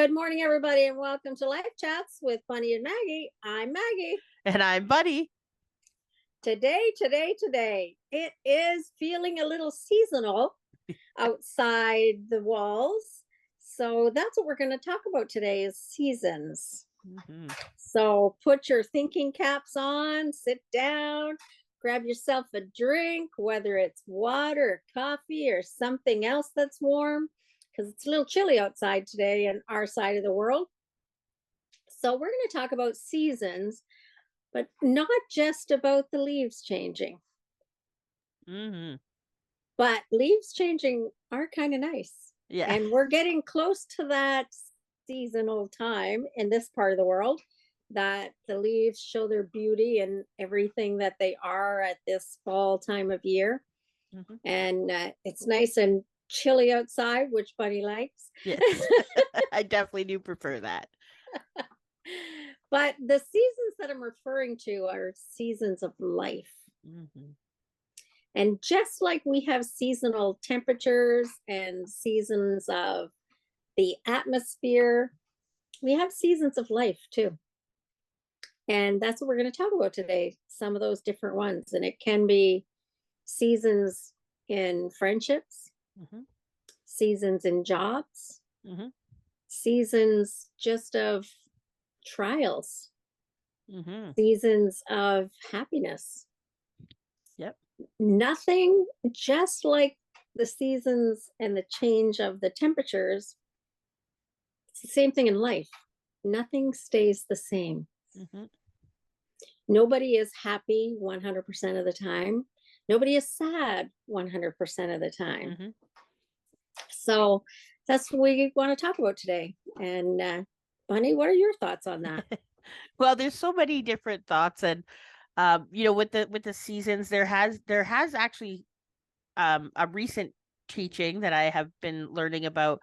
Good morning, everybody, and welcome to Life Chats with Bunny and Maggie. I'm Maggie. And I'm Bunny. Today, it is feeling a little seasonal outside the walls. So that's what we're going to talk about today is seasons. Mm-hmm. So put your thinking caps on, sit down, grab yourself a drink, whether it's water or coffee or something else that's warm, because it's a little chilly outside today in our side of the world. So we're going to talk about seasons, but not just about the leaves changing. Mm-hmm. But leaves changing are kind of nice. Yeah. And we're getting close to that seasonal time in this part of the world that the leaves show their beauty and everything that they are at this fall time of year. Mm-hmm. And it's nice and chilly outside, which Bunny likes. Yes. I definitely do prefer that. But the seasons that I'm referring to are seasons of life. Mm-hmm. And just like we have seasonal temperatures and seasons of the atmosphere, we have seasons of life too. And that's what we're going to talk about today, some of those different ones. And it can be seasons in friendships, Mm-hmm. seasons in jobs, Mm-hmm. seasons just of trials, Mm-hmm. seasons of happiness. Yep. Nothing, just like the seasons and the change of the temperatures, it's the same thing in life. Nothing stays the same. Mm-hmm. Nobody is happy 100% of the time. Nobody is sad 100% of the time. Mm-hmm. So that's what we want to talk about today. And Bunny, what are your thoughts on that? Well, there's so many different thoughts, and with the seasons, there has actually a recent teaching that I have been learning about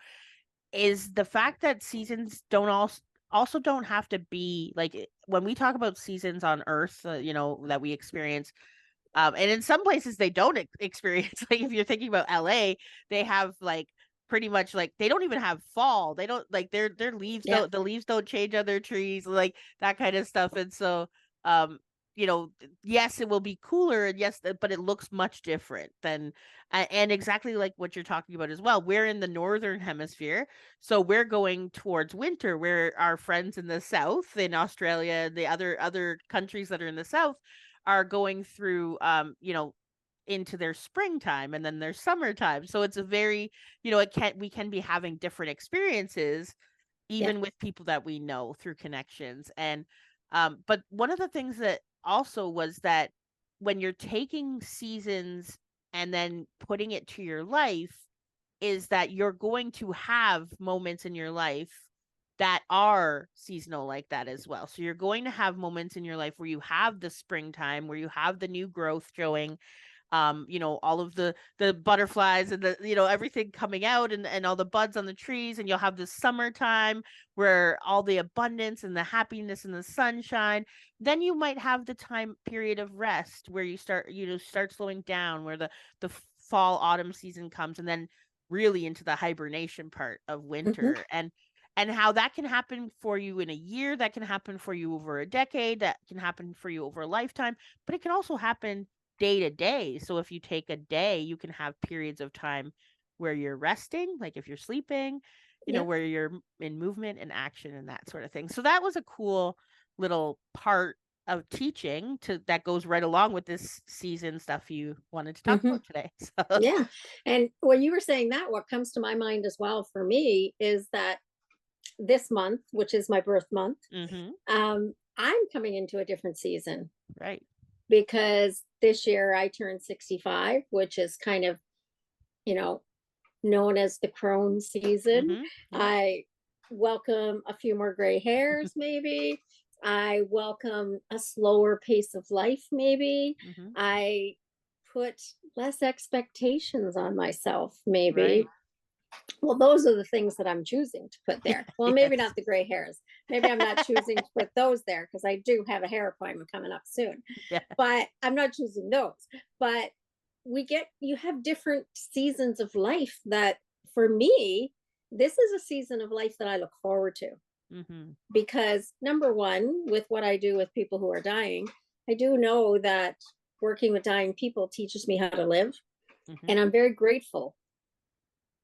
is the fact that seasons don't also don't have to be like when we talk about seasons on Earth, that we experience. And in some places they don't experience. Like if you're thinking about LA, they have like pretty much like they don't even have fall. They don't like their leaves Yeah. don't the leaves don't change on their trees, like that kind of stuff. And so yes, it will be cooler, and yes, but it looks much different than and exactly like what you're talking about as well. We're in the northern hemisphere, so we're going towards winter, where our friends in the south, in Australia, the other countries that are in the south are going through into their springtime and then their summertime. So it's a very, we can be having different experiences Yeah. even with people that we know through connections. And but one of the things that also was that when you're taking seasons and then putting it to your life, is that you're going to have moments in your life that are seasonal like that as well. So you're going to have moments in your life where you have the springtime, where you have the new growth showing, all of the butterflies and the everything coming out, and all the buds on the trees, and you'll have the summertime where all the abundance and the happiness and the sunshine. Then you might have the time period of rest where you start slowing down, where the fall autumn season comes, and then really into the hibernation part of Mm-hmm. winter. And how that can happen for you in a year, that can happen for you over a decade, that can happen for you over a lifetime, but it can also happen day to day. So if you take a day, you can have periods of time where you're resting, like if you're sleeping, Yeah. where you're in movement and action and that sort of thing. So that was a cool little part of teaching that goes right along with this season stuff you wanted to talk Mm-hmm. about today. So Yeah. And when you were saying that, what comes to my mind as well for me is that this month, which is my birth month, mm-hmm. I'm coming into a different season Right. because this year I turned 65, which is kind of, you know, known as the crone season. Mm-hmm. Yep. I welcome a few more gray hairs, maybe. I welcome a slower pace of life, maybe. Mm-hmm. I put less expectations on myself, maybe. Right. Well, those are the things that I'm choosing to put there. Well, maybe Yes. not the gray hairs. Maybe I'm not choosing to put those there because I do have a hair appointment coming up soon. Yeah. But I'm not choosing those. But you have different seasons of life that for me, this is a season of life that I look forward to, Mm-hmm. because number one, with what I do with people who are dying, I do know that working with dying people teaches me how to live. Mm-hmm. And I'm very grateful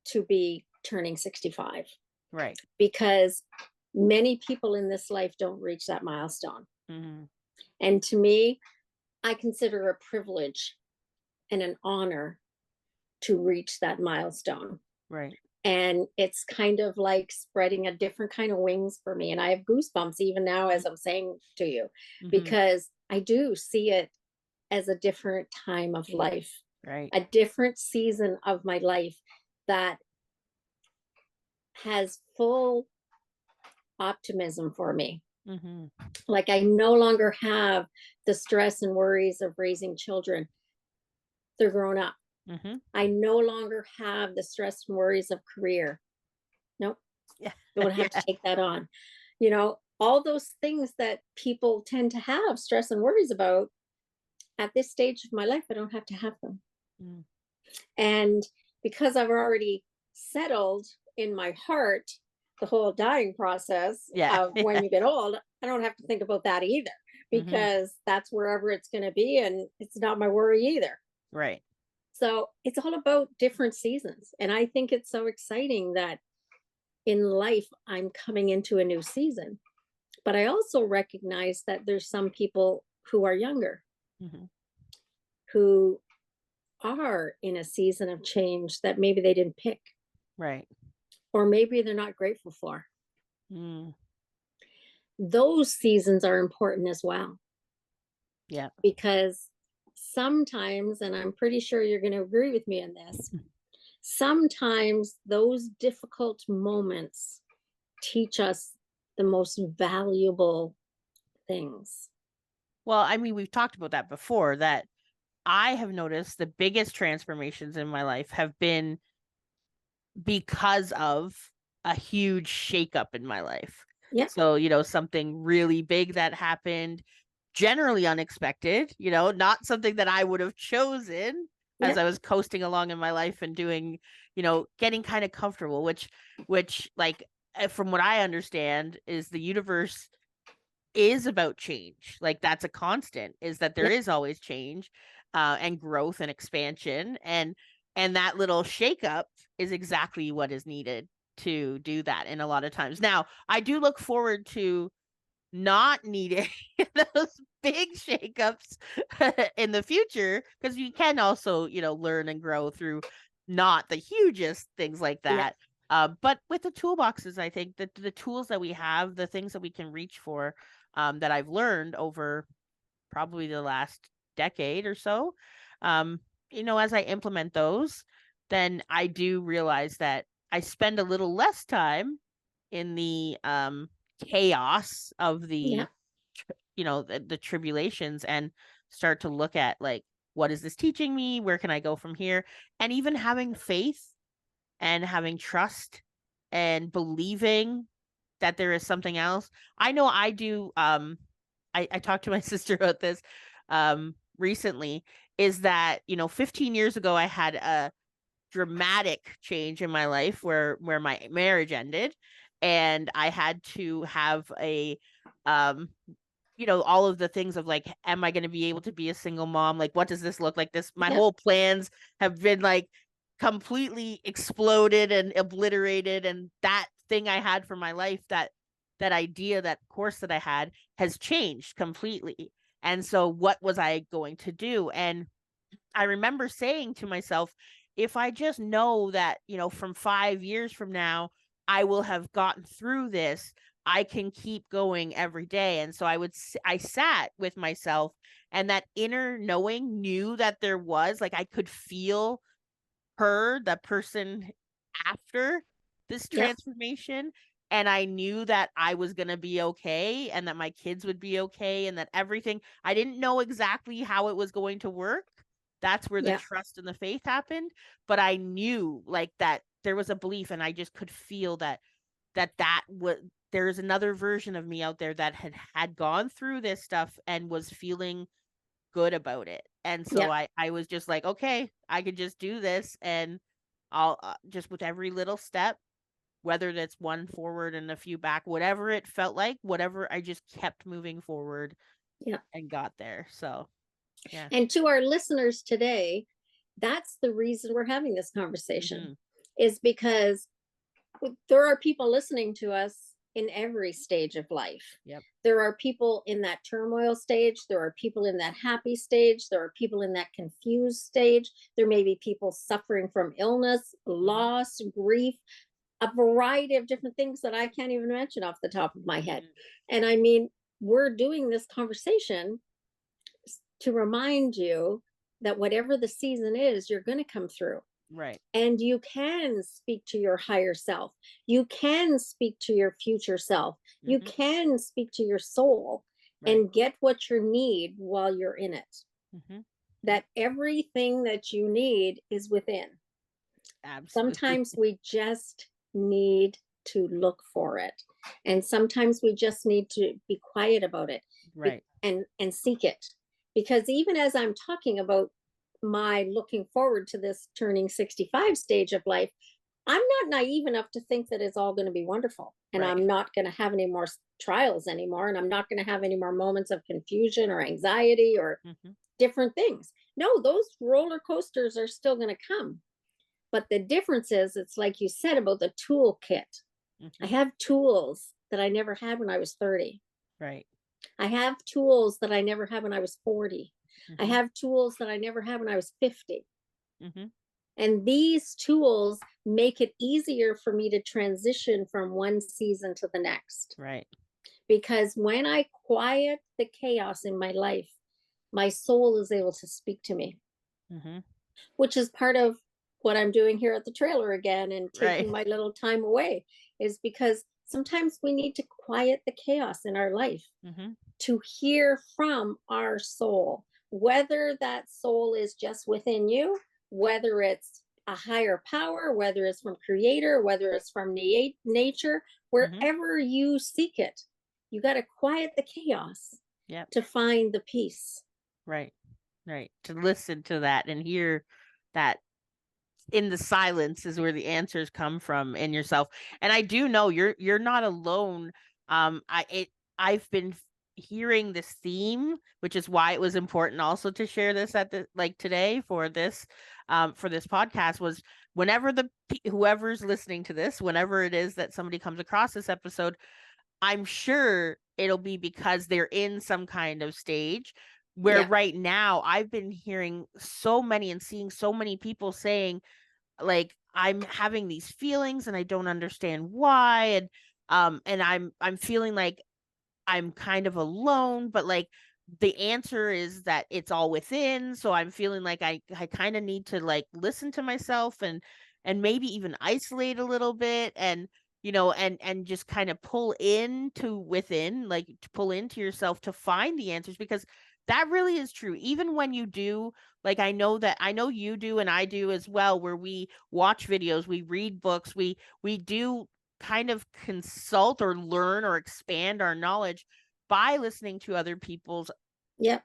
to be turning 65, Right. because many people in this life don't reach that milestone. Mm-hmm. And to me, I consider a privilege and an honor to reach that milestone. Right. And it's kind of like spreading a different kind of wings for me. And I have goosebumps even now as I'm saying to you, Mm-hmm. because I do see it as a different time of life, Right. a different season of my life that has full optimism for me. Mm-hmm. Like, I no longer have the stress and worries of raising children. They're grown up. Mm-hmm. I no longer have the stress and worries of career. Nope. Yeah. Don't have to Yeah. take that on. All those things that people tend to have stress and worries about at this stage of my life, I don't have to have them. Mm. And because I've already settled in my heart the whole dying process Yeah. of when you get old, I don't have to think about that either, Mm-hmm. because that's wherever it's going to be, and it's not my worry either. Right. So it's all about different seasons. And I think it's so exciting that in life I'm coming into a new season. But I also recognize that there's some people who are younger, Mm-hmm. who are in a season of change that maybe they didn't pick, Right. or maybe they're not grateful for. Mm. Those seasons are important as well, Yeah. because sometimes, and I'm pretty sure you're going to agree with me on this, sometimes those difficult moments teach us the most valuable things. Well, I mean, we've talked about that before, that I have noticed the biggest transformations in my life have been because of a huge shakeup in my life. Yeah. So, something really big that happened, generally unexpected, not something that I would have chosen as Yeah. I was coasting along in my life and doing, getting kind of comfortable, which like from what I understand is the universe is about change. Like that's a constant, is that there Yeah. is always change, and growth and expansion, and that little shakeup is exactly what is needed to do that. And a lot of times now I do look forward to not needing those big shakeups in the future, because you can also learn and grow through not the hugest things like Yeah. that. But with the toolboxes, I think that the tools that we have, the things that we can reach for, that I've learned over probably the last decade or so, um, as I implement those, then I do realize that I spend a little less time in the chaos of Yeah. the tribulations, and start to look at, like, what is this teaching me? Where can I go from here? And even having faith and having trust and believing that there is something else. I know I do. I talked to my sister about this recently, is that 15 years ago I had a dramatic change in my life where my marriage ended, and I had to have a um all of the things of, like, am I going to be able to be a single mom? Like, what does this look like? This, my Yeah. whole plans have been like completely exploded and obliterated, and that thing I had for my life, that idea, that course that I had, has changed completely. And so what was I going to do? And I remember saying to myself, if I just know that, from 5 years from now, I will have gotten through this, I can keep going every day. And so I sat with myself, and that inner knowing knew that there was, like, I could feel her, the person after this Yeah. transformation. And I knew that I was going to be okay, and that my kids would be okay, and that everything, I didn't know exactly how it was going to work. That's where the Yeah. trust and the faith happened. But I knew, like, that there was a belief, and I just could feel that was, there's another version of me out there that had gone through this stuff and was feeling good about it. And so Yeah. I was just like, okay, I could just do this, and I'll, just with every little step, whether that's one forward and a few back, whatever it felt like, whatever, I just kept moving forward Yeah. and got there. So, yeah. And to our listeners today, that's the reason we're having this conversation, Mm-hmm. is because there are people listening to us in every stage of life. Yep. There are people in that turmoil stage. There are people in that happy stage. There are people in that confused stage. There may be people suffering from illness, loss, grief, a variety of different things that I can't even mention off the top of my head. And I mean, we're doing this conversation to remind you that whatever the season is, you're going to come through. Right. And you can speak to your higher self. You can speak to your future self. You can speak to your soul and get what you need while you're in it. That everything that you need is within. Absolutely. Sometimes we just need to look for it. And sometimes we just need to be quiet about it. Right. And seek it. Because even as I'm talking about my looking forward to this turning 65 stage of life, I'm not naive enough to think that it's all going to be wonderful. And I'm not going to have any more trials anymore. And I'm not going to have any more moments of confusion or anxiety or different things. No, those roller coasters are still going to come. But the difference is, it's like you said about the toolkit. I have tools that I never had when I was 30. Right. I have tools that I never had when I was 40. I have tools that I never had when I was 50. And these tools make it easier for me to transition from one season to the next. Right. Because when I quiet the chaos in my life, my soul is able to speak to me, which is part of what I'm doing here at the trailer again and taking my little time away, is because sometimes we need to quiet the chaos in our life to hear from our soul, whether that soul is just within you, whether it's a higher power, whether it's from creator, whether it's from nature, wherever you seek it, you got to quiet the chaos to find the peace. Right. To listen to that and hear that in the silence is where the answers come from in yourself. And I do know you're not alone. I've been hearing this theme, which is why it was important also to share this at the like today for this podcast, was whenever whoever's listening to this, whenever it is that somebody comes across this episode, I'm sure it'll be because they're in some kind of stage where right now I've been hearing so many and seeing so many people saying, like, I'm having these feelings and I don't understand why, and I'm feeling like I'm kind of alone, but like the answer is that it's all within. So I'm feeling like I kind of need to like listen to myself and maybe even isolate a little bit, and and just kind of pull into within, like to pull into yourself to find the answers, because that really is true. Even when you do, like, I know you do and I do as well, where we watch videos, we read books, we do kind of consult or learn or expand our knowledge by listening to other people's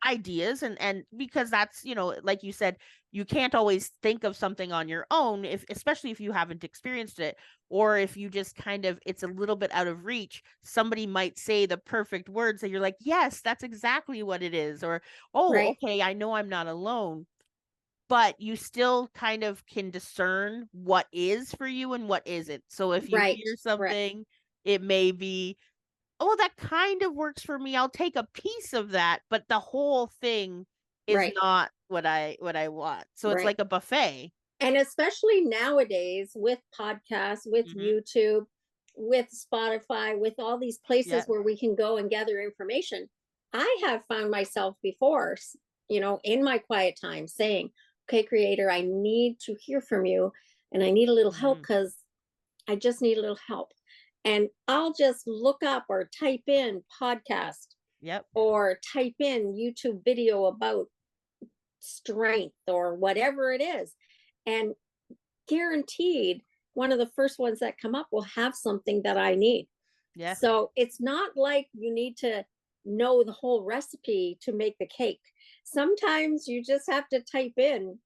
ideas, and because that's, like you said, you can't always think of something on your own, especially if you haven't experienced it, or if you just kind of, it's a little bit out of reach. Somebody might say the perfect words that you're like, yes, that's exactly what it is, or, oh, okay, I know I'm not alone. But you still kind of can discern what is for you and what isn't. So if you hear something, it may be, oh, that kind of works for me, I'll take a piece of that, but the whole thing is not what I want. So it's like a buffet. And especially nowadays with podcasts, with YouTube, with Spotify, with all these places where we can go and gather information, I have found myself before, in my quiet time saying, okay, creator, I need to hear from you and I need a little help, because I just need a little help. And I'll just look up or type in podcast or type in YouTube video about strength or whatever it is. And guaranteed, one of the first ones that come up will have something that I need. So it's not like you need to know the whole recipe to make the cake. Sometimes you just have to type in,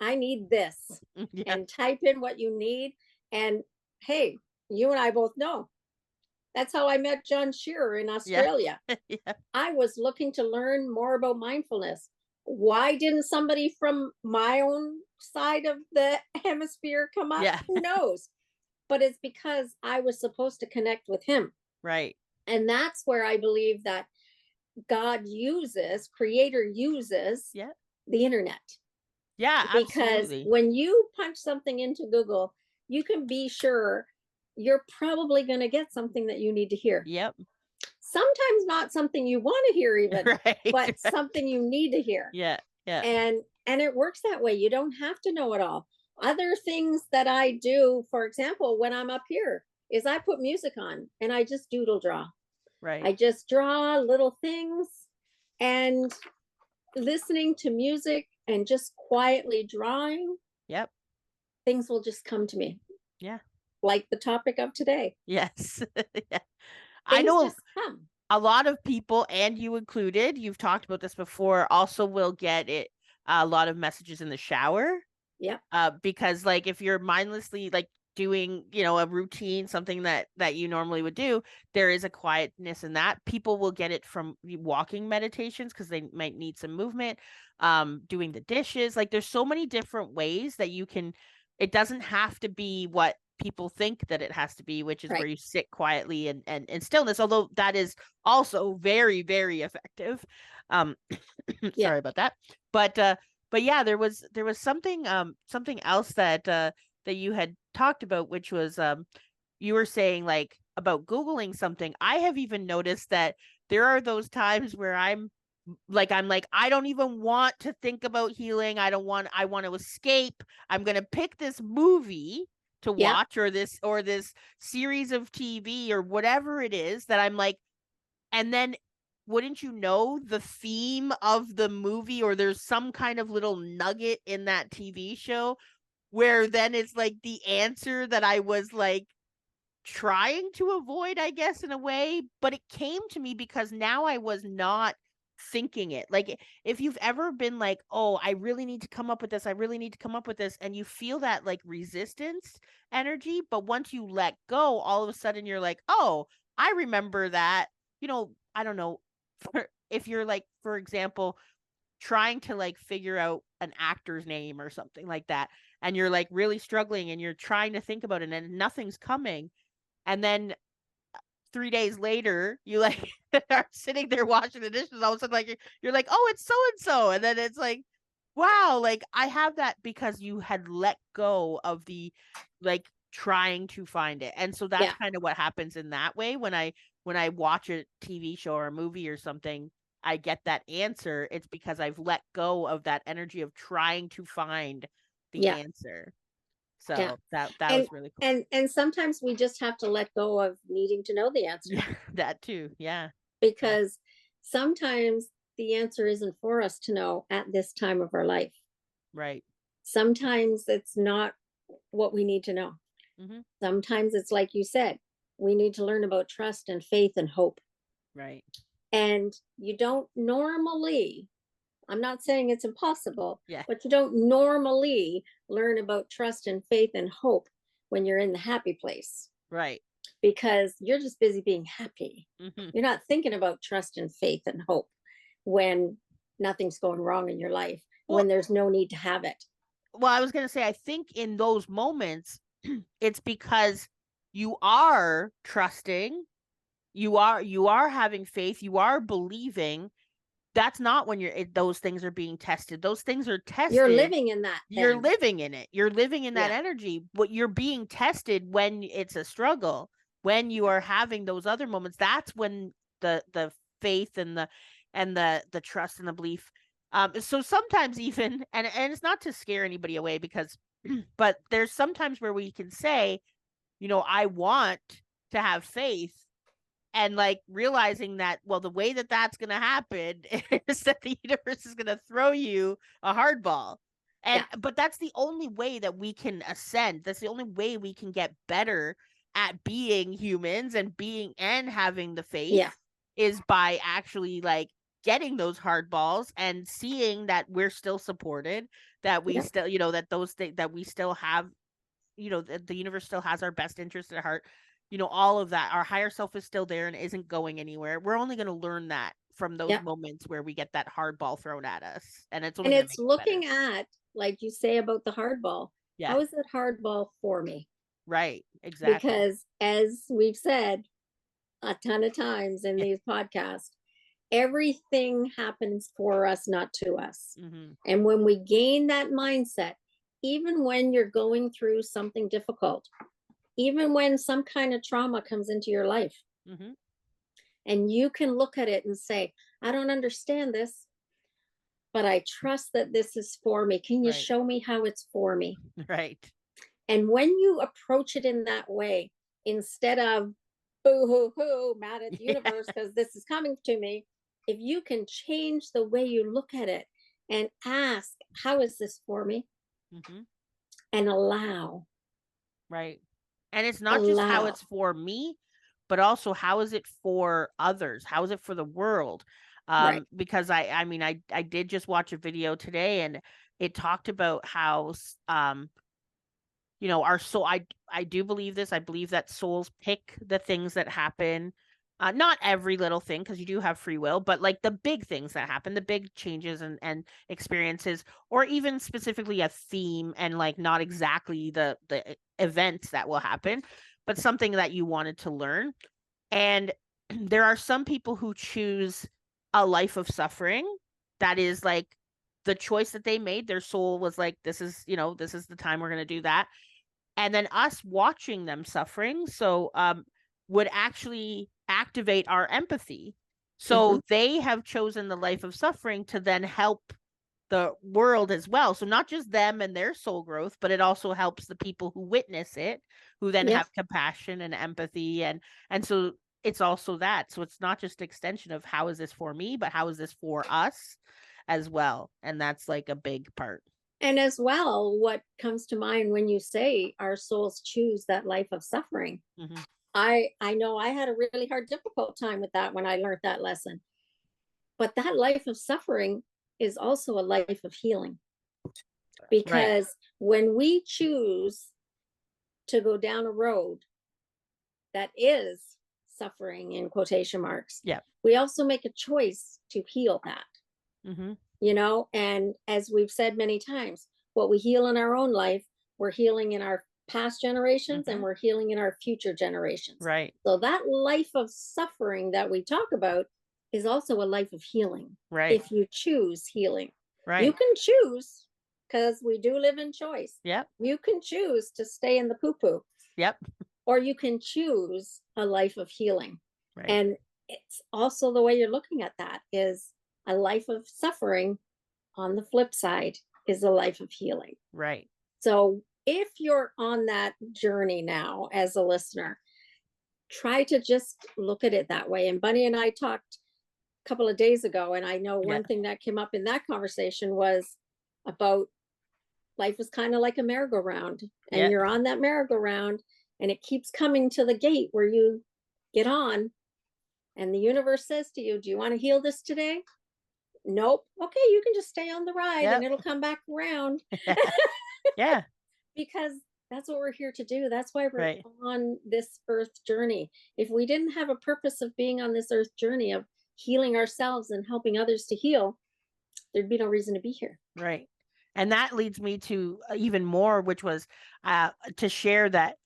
I need this, and type in what you need. And hey, you and I both know. That's how I met John Shearer in Yeah. Australia. Yeah. I was looking to learn more about mindfulness. Why didn't somebody from my own side of the hemisphere come up? Yeah. Who knows? But it's because I was supposed to connect with him. Right. And that's where I believe that God uses, creator uses Yeah. the internet. Yeah, Because absolutely. when you punch something into Google, you can be sure you're probably going to get something that you need to hear. Yep. Sometimes not something you want to hear even, but Right. something you need to hear. Yeah. Yeah. And it works that way. You don't have to know it all. Other things that I do, for example, when I'm up here, is I put music on and I just doodle draw. Right. I just draw little things, and listening to music and just quietly drawing, Yep. things will just come to me. Yeah. Like the topic of today. Yes. Yeah. I Things know just come. a lot of people, and you included, you've talked about this before, also will get it a lot of messages in the shower. Yep. Because like if you're mindlessly like doing, a routine, something that you normally would do, there is a quietness in that. People will get it from walking meditations because they might need some movement, doing the dishes. Like there's so many different ways that you can, it doesn't have to be what people think that it has to be, which is where Right. you sit quietly and in stillness, although that is also very, very effective. Um Yeah. sorry about that. But yeah, there was something else that you had talked about, which was you were saying like about Googling something. I have even noticed that there are those times where I'm like, I don't even want to think about healing. I want to escape. I'm gonna pick this movie to Yep. watch, or this series of TV or whatever it is that I'm like, and then wouldn't you know, the theme of the movie, or there's some kind of little nugget in that TV show where then it's like the answer that I was like trying to avoid, I guess, in a way, but it came to me because now I was not thinking it. Like if you've ever been like, oh, I really need to come up with this, I really need to come up with this, and you feel that like resistance energy, but once you let go, all of a sudden you're like, oh, I remember that. I don't know, if you're like, for example, trying to like figure out an actor's name or something like that, and you're like really struggling and you're trying to think about it and nothing's coming, and then 3 days later you like are sitting there washing the dishes, all of a sudden like you're like, oh, it's so and so, and then it's like, wow, like I have that because you had let go of the like trying to find it. And so that's Yeah. kind of what happens in that way when I watch a TV show or a movie or something. I get that answer. It's because I've let go of that energy of trying to find the Yeah. answer. Yeah. So that And was really cool. and sometimes we just have to let go of needing to know the answer, Yeah, that too. Yeah. Yeah. because sometimes the answer isn't for us to know at this time of our life. Right. Sometimes it's not what we need to know. Hmm. Sometimes it's like you said, we need to learn about trust and faith and hope. Right. And you don't normally, I'm not saying it's impossible, Yeah. but you don't normally learn about trust and faith and hope when you're in the happy place, Right. because you're just busy being happy. Hmm. You're not thinking about trust and faith and hope when nothing's going wrong in your life, Well, when there's no need to have it. I was going to say, I think in those moments, it's because you are trusting, you are having faith, you are believing. That's not when those things are being tested. Those things are You're tested. living in that You're then. living in it. You're living in that Yeah. energy, but you're being tested when it's a struggle. When you are having those other moments, that's when the faith and the trust and the belief. So sometimes even, and it's not to scare anybody away, because but there's sometimes where we can say, I want to have faith, and like realizing that, well, the way that that's going to happen is that the universe is going to throw you a hardball. And Yeah. but that's the only way that we can ascend. That's the only way we can get better at being humans and being and having the faith, Yeah. is by actually like getting those hard balls and seeing that we're still supported, that we Yeah. still, that those things, that we still have the universe still has our best interest at heart. All of that. Our higher self is still there and isn't going anywhere. We're only going to learn that from those Yep. moments where we get that hard ball thrown at us, and it's only And going to it's make it better. looking at, like you say about the hardball, Yeah. how is that hardball for me? Right. Exactly. Because as we've said a ton of times in Yeah. these podcasts, everything happens for us, not to us. Mm-hmm. And when we gain that mindset, even when you're going through something difficult, even when some kind of trauma comes into your life, Mm-hmm. and you can look at it and say, I don't understand this, but I trust that this is for me. Can you Right. show me how it's for me? Right. And when you approach it in that way, instead of boo hoo hoo, mad at the Yeah. universe because this is coming to me, if you can change the way you look at it and ask, how is this for me? Mm-hmm. And allow, Right. And it's not just how allow. it's for me, but also how is it for others? How is it for the world? Right. Because I mean, I did just watch a video today, and it talked about how our soul. I do believe this. I believe that souls pick the things that happen. Not every little thing, because you do have free will, but like the big things that happen, the big changes and experiences, or even specifically a theme, and like not exactly the events that will happen, but something that you wanted to learn. And there are some people who choose a life of suffering. That is like the choice that they made. Their soul was like, this is the time we're going to do that. And then us watching them suffering would actually activate our empathy. Mm-hmm. So they have chosen the life of suffering to then help the world as well. So not just them and their soul growth, but it also helps the people who witness it, who then Yep. have compassion and empathy. And so it's also that. So it's not just extension of how is this for me, but how is this for us as well. And that's like a big part. And as well, what comes to mind when you say our souls choose that life of suffering? Mm-hmm. I know I had a really hard, difficult time with that when I learned that lesson. But that life of suffering is also a life of healing, Right. because when we choose to go down a road that is suffering in quotation marks, Yeah. we also make a choice to heal that, Mm-hmm. and as we've said many times, what we heal in our own life, we're healing in our past generations Mm-hmm. and we're healing in our future generations. Right. So that life of suffering that we talk about is also a life of healing Right. if you choose healing. You Right. can choose, because we do live in choice. Yep. You can choose to stay in the poo poo, Yep. or you can choose a life of healing. Right. And it's also the way you're looking at that is a life of suffering on the flip side is a life of healing. Right. So if you're on that journey now as a listener, try to just look at it that way. And Bunny and I talked a couple of days ago, and I know Yeah. one thing that came up in that conversation was about life is kind of like a merry-go-round, and Yeah. you're on that merry-go-round, and it keeps coming to the gate where you get on, and the universe says to you, do you want to heal this today? Nope. Okay, you can just stay on the ride and Yep. it'll come back around. Yeah. Because that's what we're here to do. That's why we're Right. on this earth journey. If we didn't have a purpose of being on this earth journey of healing ourselves and helping others to heal, there'd be no reason to be here. Right. And that leads me to even more, which was to share that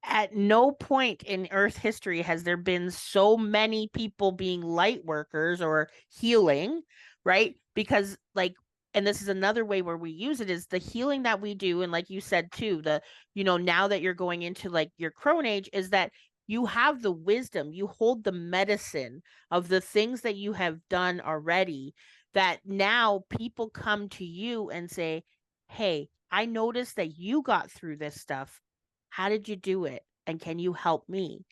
at no point in Earth history has there been so many people being light workers or healing, right? Because, like, and this is another way where we use it is the healing that we do. And like you said too, now that you're going into like your crone age, is that you have the wisdom, you hold the medicine of the things that you have done already, that now people come to you and say, hey, I noticed that you got through this stuff. How did you do it? And can you help me?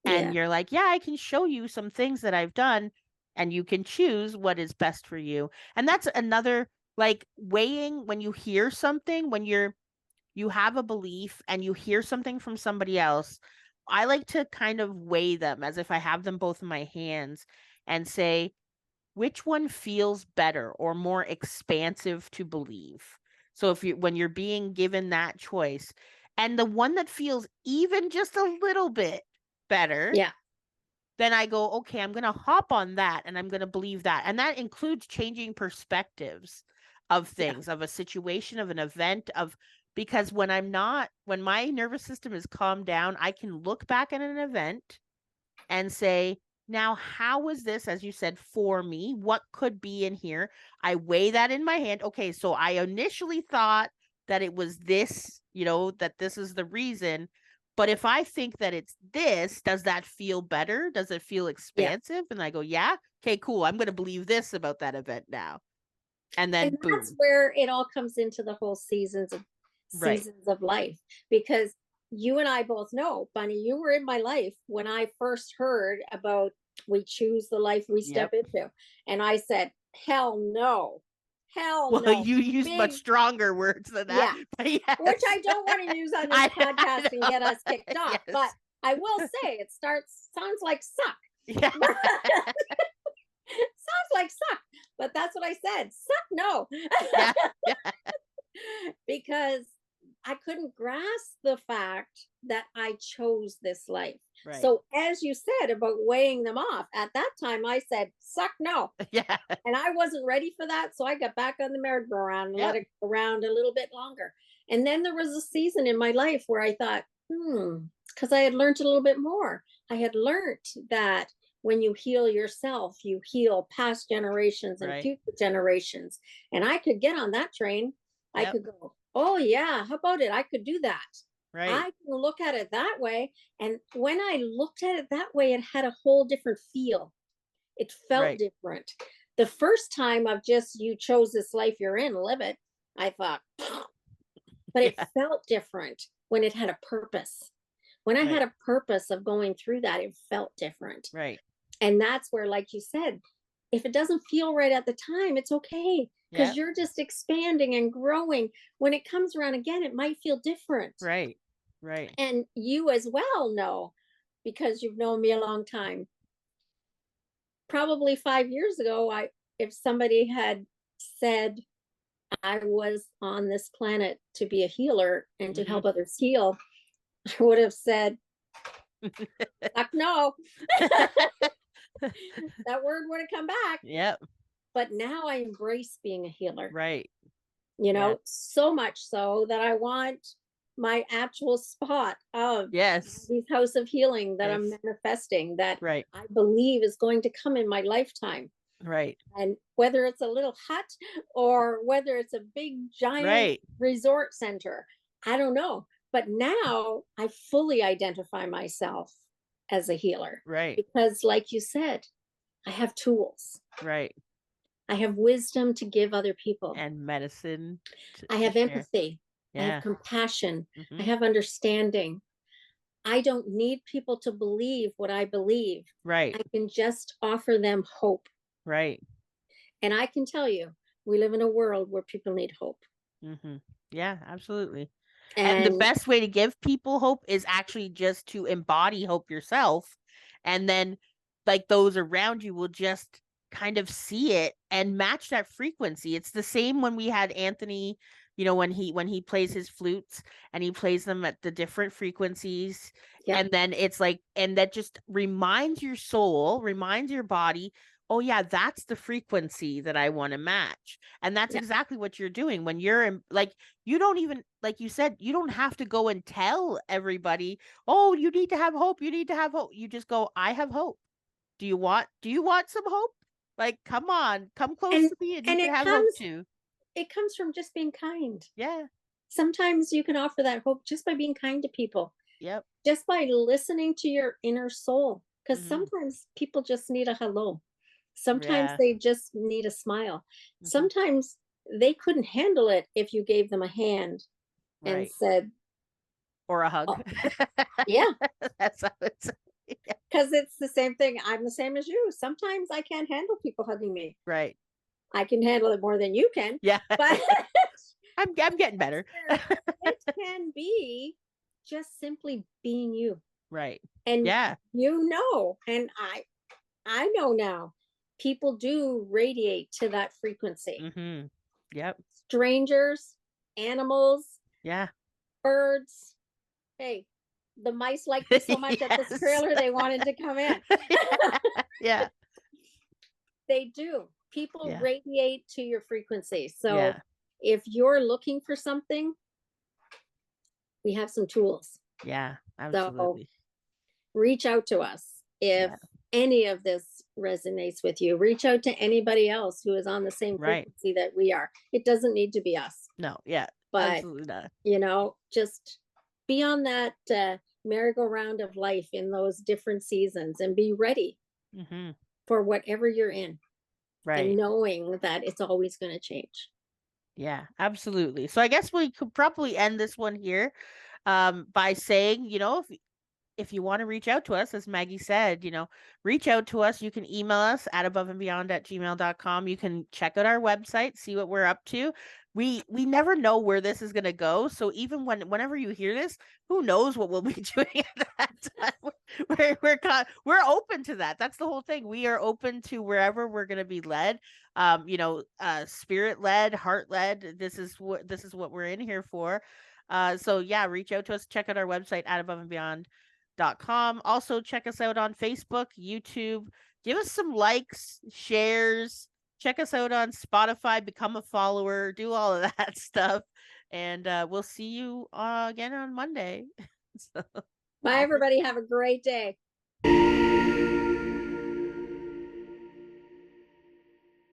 And Yeah. you're like, yeah, I can show you some things that I've done, and you can choose what is best for you. And that's another, like, weighing when you hear something, when you have a belief and you hear something from somebody else. I like to kind of weigh them as if I have them both in my hands and say, which one feels better or more expansive to believe? So when you're being given that choice, And the one that feels even just a little bit better, Yeah. then I go, okay, I'm going to hop on that and I'm going to believe that. And that includes changing perspectives of Yeah. things, of a situation, of an event, because when my nervous system is calmed down, I can look back at an event and say, now, how was this, as you said, for me? What could be in here? I weigh that in my hand. Okay, so I initially thought that it was this, that this is the reason. But if I think that it's this, does that feel better? Does it feel Yeah. expansive? And I go, yeah, okay, cool. I'm going to believe this about that event now. And And then that's boom. where it all comes into the whole Right. seasons of life, because you and I both know, Bunny, you were in my life when I first heard about we choose the life we step Yep. into. And I said, hell no. Hell Well, no. you use much Big, stronger words than that, yeah. but Which yes. I don't want to use on this I podcast and know. get us kicked off. But Yes. I will say it sounds like suck. Yeah. Sounds like suck, but that's what I said. Suck no. Yeah. Yeah. Because I couldn't grasp the fact that I chose this life. Right. So, as you said about weighing them off, at that time I said, suck no. Yeah. And I wasn't ready for that. So, I got back on the merry-go-round and let Yep. it go around a little bit longer. And then there was a season in my life where I thought, because I had learned a little bit more. I had learned that when you heal yourself, you heal past generations and Right. future generations. And I could get on that train. I Yep. could go, oh, yeah, how about it? I could do that. Right. I can look at it that way. And when I looked at it that way, it had a whole different feel. It felt Right. different. The first time of just you chose this life you're in, live it, I thought, but it Yeah. felt different when it had a purpose. When I had Right. a purpose of going through that, it felt different. Right. And that's where, like you said, if it doesn't feel right at the time, it's okay because Yep. you're just expanding and growing. When it comes around again, it might feel different. Right. Right. And you as well know, because you've known me a long time. Probably 5 years ago, if somebody had said I was on this planet to be a healer and to Hmm. help others heal, I would have said, fuck no. That word would have come back. Yep. But now I embrace being a healer, Right. you Yeah. know, so much so that I want my actual spot of Yes. these house of healing that I'm Yes. manifesting, that Right. I believe is going to come in my lifetime. Right. And whether it's a little hut or whether it's a big giant Right. resort center, I don't know. But now I fully identify myself as a healer Right. because, like you said, I have tools. Right. I have wisdom to give other people. And medicine I to have share. empathy. I have Yeah. compassion. I Hmm. have understanding. I don't need people to believe what I believe. Right. I can just offer them hope. Right. And I can tell you, we live in a world where people need hope. Hmm. Yeah, absolutely. And the And best way to give people hope is actually just to embody hope yourself. And then, like, those around you will just kind of see it and match that frequency. It's the same when we had Anthony, when he plays his flutes and he plays them at the different frequencies. yeah, And then it's like, and that just reminds your soul, reminds your body, oh, yeah, that's the frequency that I want to match. And that's yeah. exactly what you're doing when you're in, like, you don't even, like you said, you don't have to go and tell everybody, oh, you need to have hope, you need to have hope. You just go, I have hope. Do you want some hope? Like, come on, come close And to me and you and can have hope too. it comes from just being kind. Yeah. Sometimes you can offer that hope just by being kind to people, Yep. just by listening to your inner soul. Because Hmm. sometimes people just need a hello. Sometimes Yeah. they just need a smile. Hmm. Sometimes they couldn't handle it if you gave them a hand and Right. said, Or a hug. oh, yeah, That's how it's. Yeah. because it's the same thing. I'm the same as you. Sometimes I can't handle people hugging me. Right. I can handle it more than you can, Yeah. but I'm getting that's better. where it can be just simply being you. Right. And Yeah. and I know now, people do radiate to that frequency. Hmm. Yep. Strangers, animals, Yeah. birds, Hey, the mice liked me so much at this Yes. trailer, they wanted to come in. Yeah. They do. People Yeah. radiate to your frequency. So Yeah. if you're looking for something, we have some tools. Yeah. So Absolutely. reach out to us if Yeah. any of this resonates with you. Reach out to anybody else who is on the same Right. frequency that we are. It doesn't need to be us, No. Yeah. but Absolutely not. just be on that merry-go-round of life in those different seasons and be ready Mm-hmm. for whatever you're in and Right. knowing that it's always going to change. Yeah, absolutely. So I guess we could probably end this one here by saying, if you want to reach out to us, as Maggie said, reach out to us. You can email us at aboveandbeyond@gmail.com. You can check out our website, see what we're up to. We never know where this is gonna go. So even whenever you hear this, who knows what we'll be doing at that time. We're open to that. That's the whole thing. We are open to wherever we're gonna be led. Spirit led, heart led. This is what we're in here for. So yeah, reach out to us, check out our website at aboveandbeyond.com. Also, check us out on Facebook, YouTube. Give us some likes, shares. Check us out on Spotify. Become a follower. Do all of that stuff. And we'll see you again on Monday. So, Bye, awesome. everybody. Have a great day.